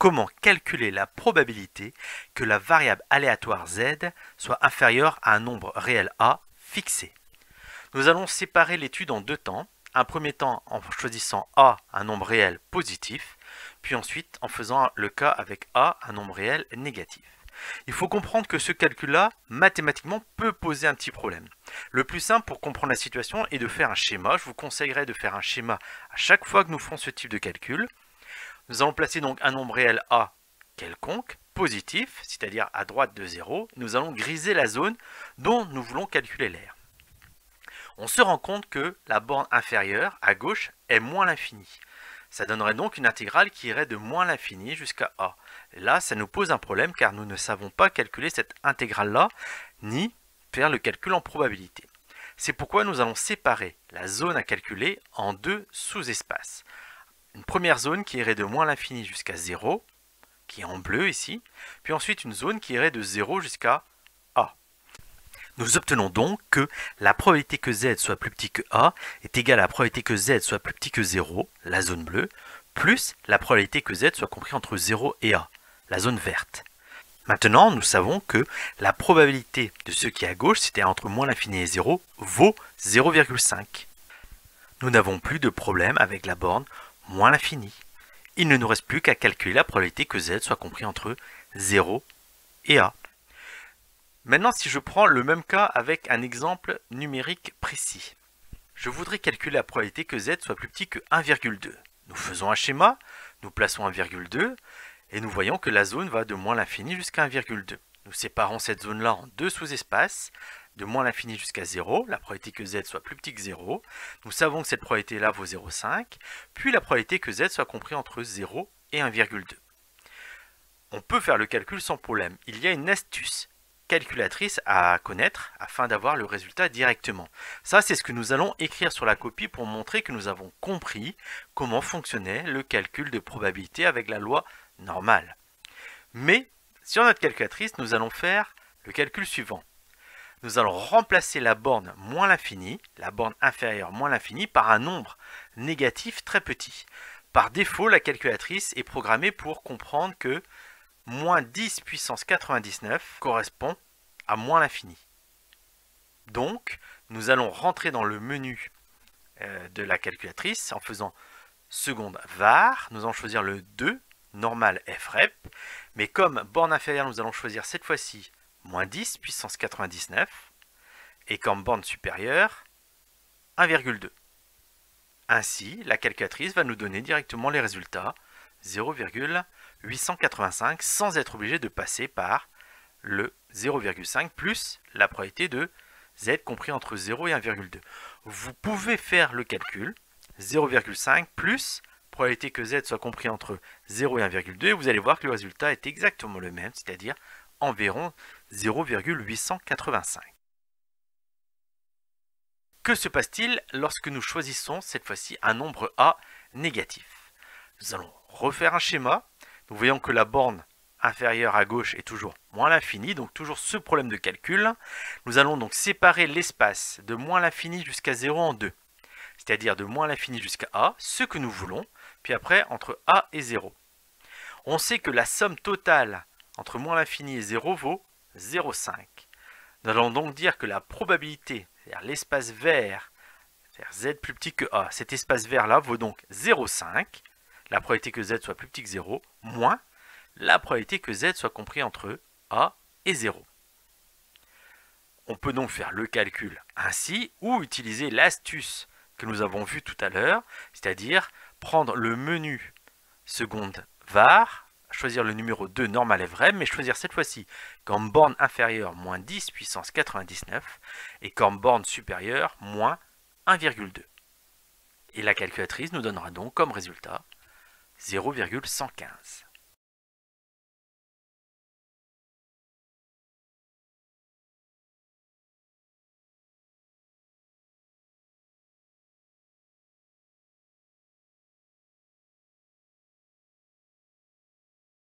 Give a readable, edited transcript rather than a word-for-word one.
comment calculer la probabilité que la variable aléatoire z soit inférieure à un nombre réel a fixé. Nous allons séparer l'étude en deux temps. Un premier temps en choisissant a un nombre réel positif, puis ensuite en faisant le cas avec a un nombre réel négatif. Il faut comprendre que ce calcul-là, mathématiquement, peut poser un petit problème. Le plus simple pour comprendre la situation est de faire un schéma. Je vous conseillerais de faire un schéma à chaque fois que nous ferons ce type de calcul. Nous allons placer donc un nombre réel a quelconque, positif, c'est-à-dire à droite de 0. Nous allons griser la zone dont nous voulons calculer l'aire. On se rend compte que la borne inférieure, à gauche, est moins l'infini. Ça donnerait donc une intégrale qui irait de moins l'infini jusqu'à a. Et là, ça nous pose un problème car nous ne savons pas calculer cette intégrale-là, ni faire le calcul en probabilité. C'est pourquoi nous allons séparer la zone à calculer en deux sous-espaces. Une première zone qui irait de moins l'infini jusqu'à 0, qui est en bleu ici, puis ensuite une zone qui irait de 0 jusqu'à a. Nous obtenons donc que la probabilité que z soit plus petit que a est égale à la probabilité que z soit plus petit que 0, la zone bleue, plus la probabilité que z soit compris entre 0 et a, la zone verte. Maintenant, nous savons que la probabilité de ce qui est à gauche, c'est-à-dire entre moins l'infini et 0, vaut 0,5. Nous n'avons plus de problème avec la borne moins l'infini. Il ne nous reste plus qu'à calculer la probabilité que z soit compris entre 0 et a. Maintenant, si je prends le même cas avec un exemple numérique précis, je voudrais calculer la probabilité que z soit plus petit que 1,2. Nous faisons un schéma, nous plaçons 1,2 et nous voyons que la zone va de moins l'infini jusqu'à 1,2. Nous séparons cette zone-là en deux sous-espaces, de moins l'infini jusqu'à 0, la probabilité que z soit plus petit que 0. Nous savons que cette probabilité-là vaut 0,5, puis la probabilité que z soit compris entre 0 et 1,2. On peut faire le calcul sans problème. Il y a une astuce calculatrice à connaître afin d'avoir le résultat directement. Ça, c'est ce que nous allons écrire sur la copie pour montrer que nous avons compris comment fonctionnait le calcul de probabilité avec la loi normale. Mais sur notre calculatrice, nous allons faire le calcul suivant. Nous allons remplacer la borne moins l'infini, la borne inférieure moins l'infini, par un nombre négatif très petit. Par défaut, la calculatrice est programmée pour comprendre que moins 10 puissance 99 correspond à moins l'infini. Donc, nous allons rentrer dans le menu de la calculatrice en faisant seconde var. Nous allons choisir le 2, normal frep. Mais comme borne inférieure, nous allons choisir cette fois-ci moins 10 puissance 99. Et comme borne supérieure, 1,2. Ainsi, la calculatrice va nous donner directement les résultats 0,885 sans être obligé de passer par le 0,5 plus la probabilité de z compris entre 0 et 1,2. Vous pouvez faire le calcul 0,5 plus probabilité que z soit compris entre 0 et 1,2 et vous allez voir que le résultat est exactement le même, c'est-à-dire environ 0,885. Que se passe-t-il lorsque nous choisissons cette fois-ci un nombre a négatif? Nous allons refaire un schéma. Nous voyons que la borne inférieure à gauche est toujours moins l'infini, donc toujours ce problème de calcul. Nous allons donc séparer l'espace de moins l'infini jusqu'à 0 en deux, c'est-à-dire de moins l'infini jusqu'à a, ce que nous voulons, puis après entre a et 0. On sait que la somme totale entre moins l'infini et 0 vaut 0,5. Nous allons donc dire que la probabilité, c'est-à-dire l'espace vert, c'est-à-dire z plus petit que a, cet espace vert-là vaut donc 0,5. La probabilité que z soit plus petit que 0, moins la probabilité que z soit compris entre a et 0. On peut donc faire le calcul ainsi, ou utiliser l'astuce que nous avons vue tout à l'heure, c'est-à-dire prendre le menu seconde var, choisir le numéro 2 normal et vrai, mais choisir cette fois-ci comme borne inférieure moins 10 puissance 99 et comme borne supérieure moins 1,2. Et la calculatrice nous donnera donc comme résultat 0,115.